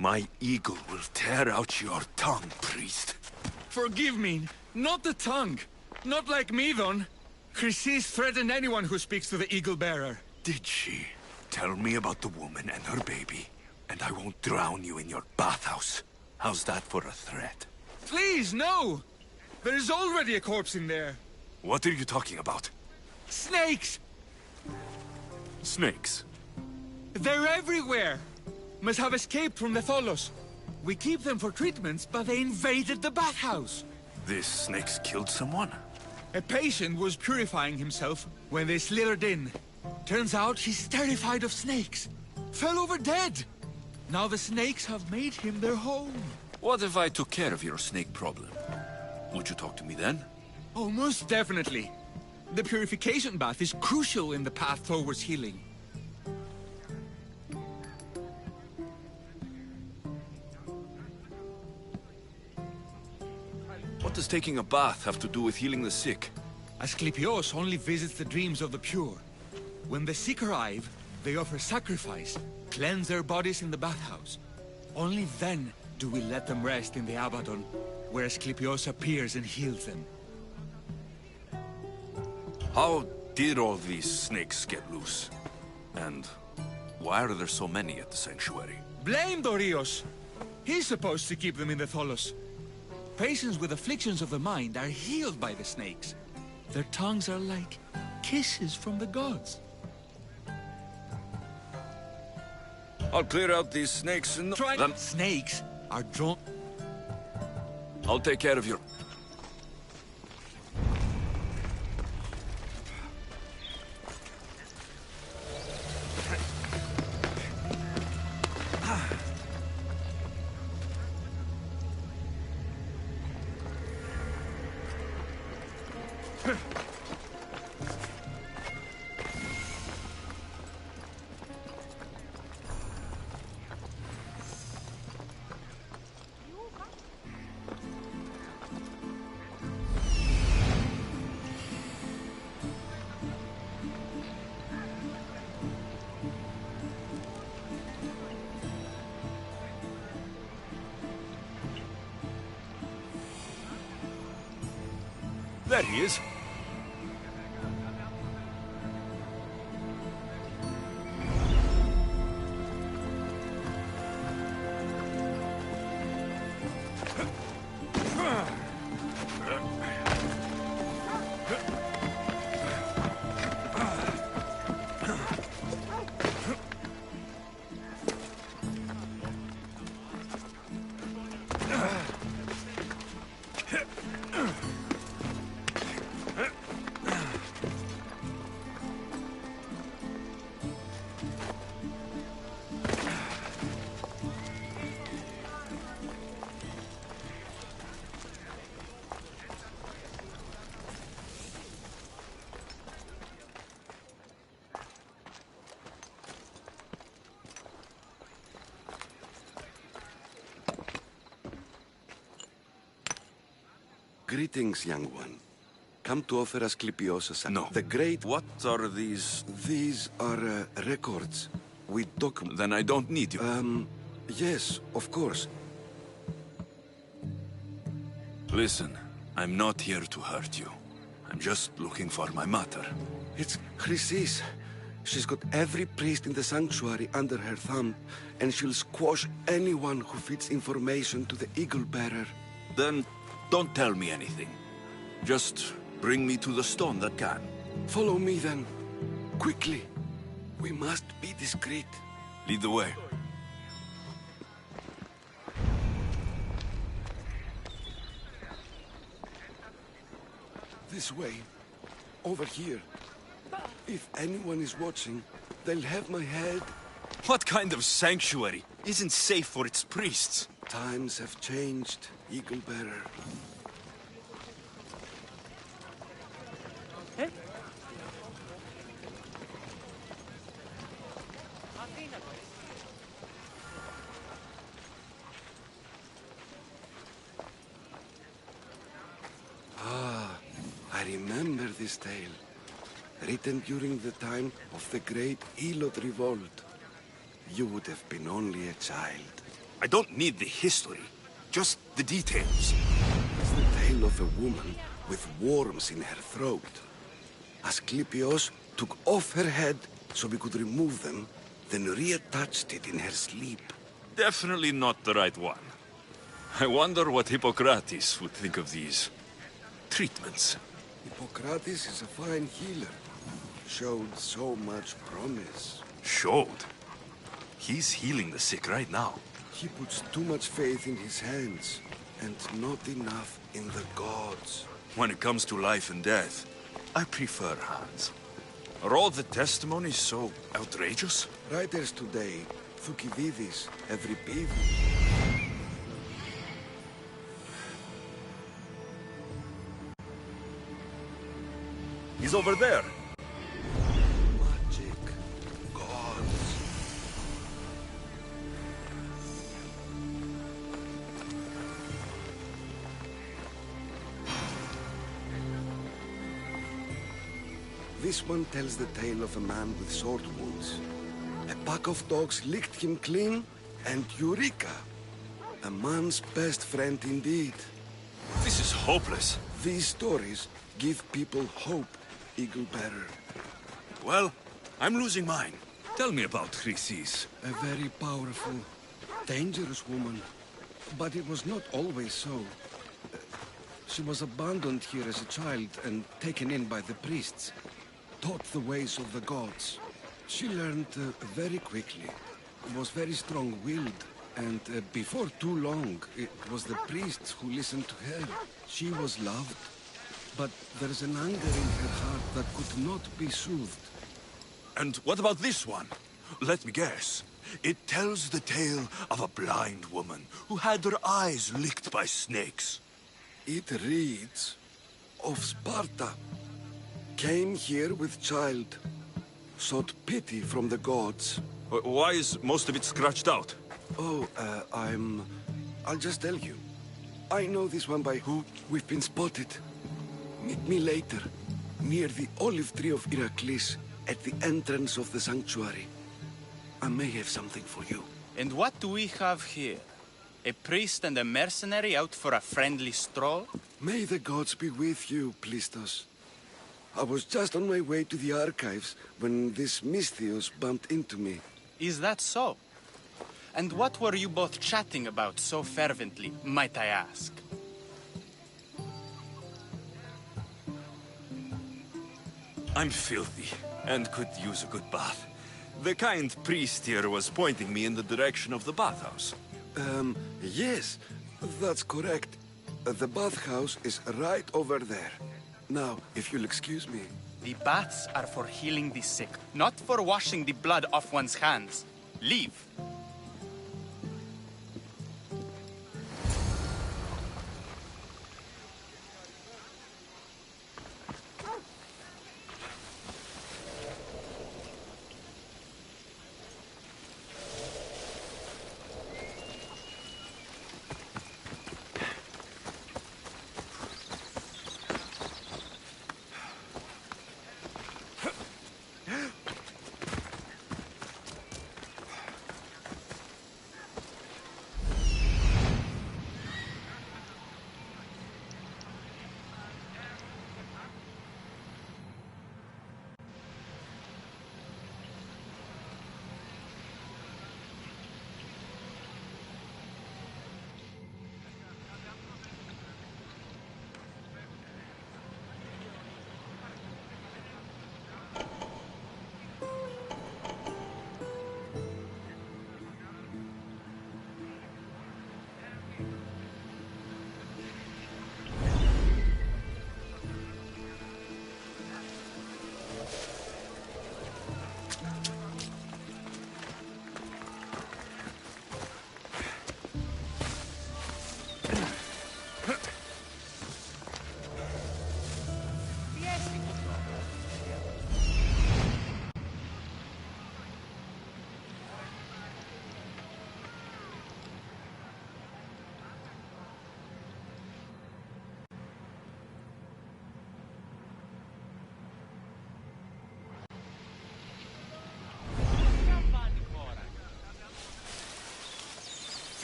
My eagle will tear out your tongue, priest. Forgive me, not the tongue. Not like me, Don. Chrysis threatened anyone who speaks to the eagle bearer. Did she? Tell me about the woman and her baby, and I won't drown you in your bathhouse. How's that for a threat? Please, no! There is already a corpse in there. What are you talking about? Snakes! Snakes? They're everywhere! Must have escaped from the Tholos. We keep them for treatments, but they invaded the bathhouse. These snakes killed someone? A patient was purifying himself when they slithered in. Turns out he's terrified of snakes. Fell over dead. Now the snakes have made him their home. What if I took care of your snake problem? Would you talk to me then? Oh, most definitely. The purification bath is crucial in the path towards healing. What does taking a bath have to do with healing the sick? Asclepios only visits the dreams of the pure. When the sick arrive, they offer sacrifice, cleanse their bodies in the bathhouse. Only then do we let them rest in the Abaddon, where Asclepios appears and heals them. How did all these snakes get loose? And why are there so many at the sanctuary? Blame Dorios! He's supposed to keep them in the Tholos. Patients with afflictions of the mind are healed by the snakes. Their tongues are like kisses from the gods. I'll clear out these snakes and... Snakes are drawn... I'll take care of your... There he is. Greetings, young one. Come to offer Asclepios. No. The great... What are these? These are records. We document... Then I don't need you. Yes, of course. Listen, I'm not here to hurt you. I'm just looking for my mother. It's Chrysis. She's got every priest in the sanctuary under her thumb, and she'll squash anyone who feeds information to the Eagle Bearer. Then don't tell me anything. Just bring me to the stone that can. Follow me then. Quickly. We must be discreet. Lead the way. This way. Over here. If anyone is watching, they'll have my head. What kind of sanctuary isn't safe for its priests? Times have changed, Eagle Bearer. I remember this tale. Written during the time of the great Elot Revolt. You would have been only a child. I don't need the history, just the details. It's the tale of a woman with worms in her throat. Asclepios took off her head so we could remove them, then reattached it in her sleep. Definitely not the right one. I wonder what Hippocrates would think of these treatments. Hippocrates is a fine healer. Showed so much promise. Showed? He's healing the sick right now. He puts too much faith in his hands, and not enough in the gods. When it comes to life and death, I prefer hands. Are all the testimonies so outrageous? Writers today, Thucydides, have repeated. He's over there. Magic. Gods. This one tells the tale of a man with sword wounds. A pack of dogs licked him clean, and Eureka! A man's best friend indeed. This is hopeless. These stories give people hope, Eagle Bearer. Well, I'm losing mine. Tell me about Chrysis. A very powerful, dangerous woman. But it was not always so. She was abandoned here as a child and taken in by the priests. Taught the ways of the gods. She learned very quickly. Was very strong-willed. And before too long, it was the priests who listened to her. She was loved. But there's an anger in her heart that could not be soothed. And what about this one? Let me guess. It tells the tale of a blind woman who had her eyes licked by snakes. It reads of Sparta. Came here with child. Sought pity from the gods. Why is most of it scratched out? Oh, I'll just tell you. I know this one by who we've been spotted. Meet me later, near the olive tree of Heracles, at the entrance of the sanctuary. I may have something for you. And what do we have here? A priest and a mercenary out for a friendly stroll? May the gods be with you, Plistos. I was just on my way to the archives when this Misthios bumped into me. Is that so? And what were you both chatting about so fervently, might I ask? I'm filthy, and could use a good bath. The kind priest here was pointing me in the direction of the bathhouse. Yes, that's correct. The bathhouse is right over there. Now, if you'll excuse me. The baths are for healing the sick, not for washing the blood off one's hands. Leave.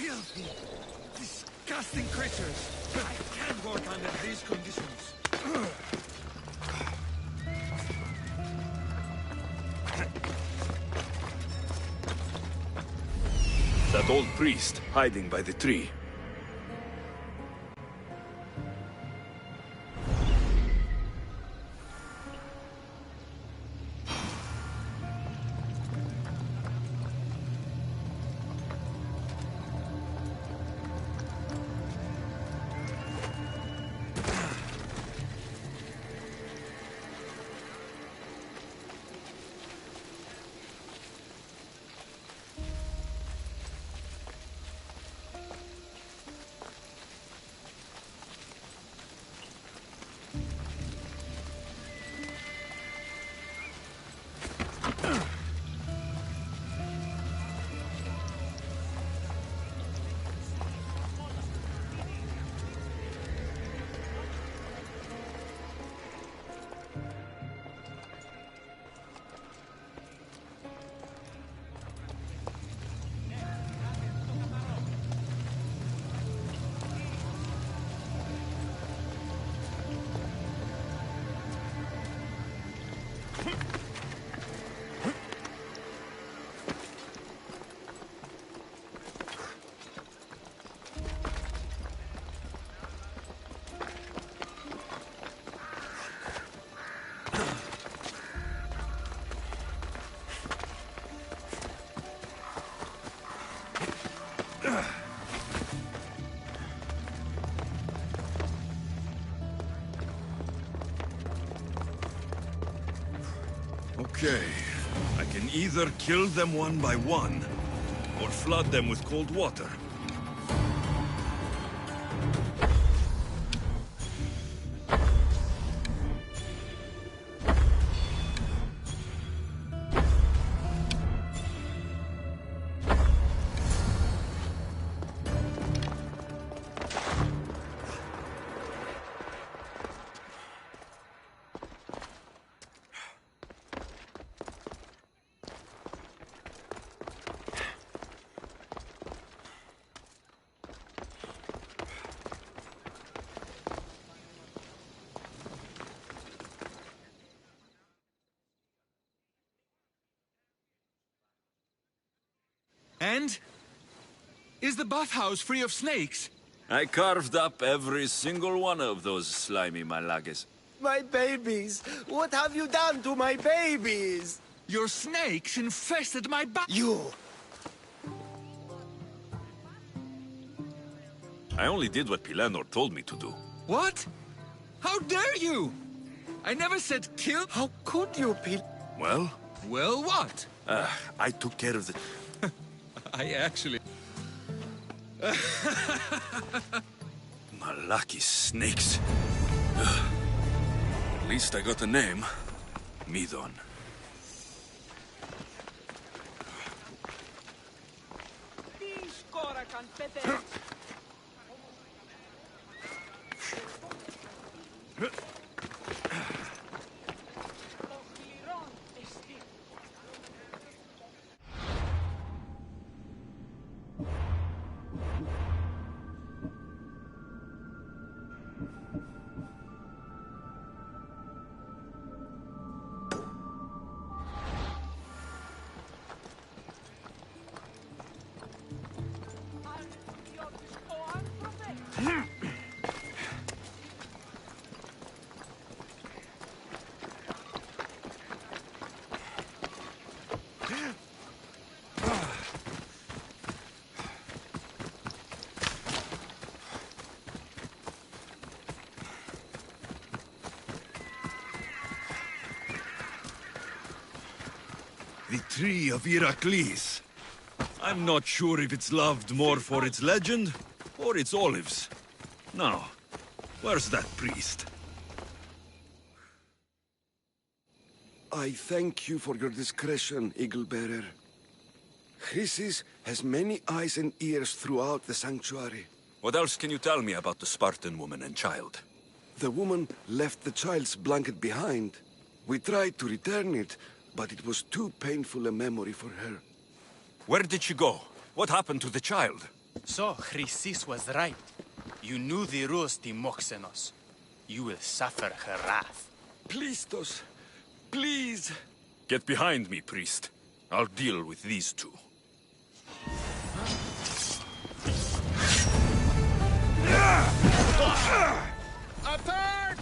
Filthy, disgusting creatures. I can't work under these conditions. That old priest hiding by the tree. Okay. I can either kill them one by one, or flood them with cold water. And? Is the bathhouse free of snakes? I carved up every single one of those slimy malagas. My babies! What have you done to my babies? Your snakes infested my You! I only did what Pilanor told me to do. What? How dare you? I never said kill. How could you, Well, Well, what? I took care of the... I actually... Malaki snakes. Ugh. At least I got a name. Midon. The Tree of Heracles. I'm not sure if it's loved more for its legend or its olives. Now, where's that priest? I thank you for your discretion, Eagle Bearer. Chrysis has many eyes and ears throughout the sanctuary. What else can you tell me about the Spartan woman and child? The woman left the child's blanket behind. We tried to return it, but it was too painful a memory for her. Where did she go? What happened to the child? So, Chrysis was right. You knew the rules, Timoxenos. You will suffer her wrath. Plistos, please. Get behind me, priest. I'll deal with these two. Attack!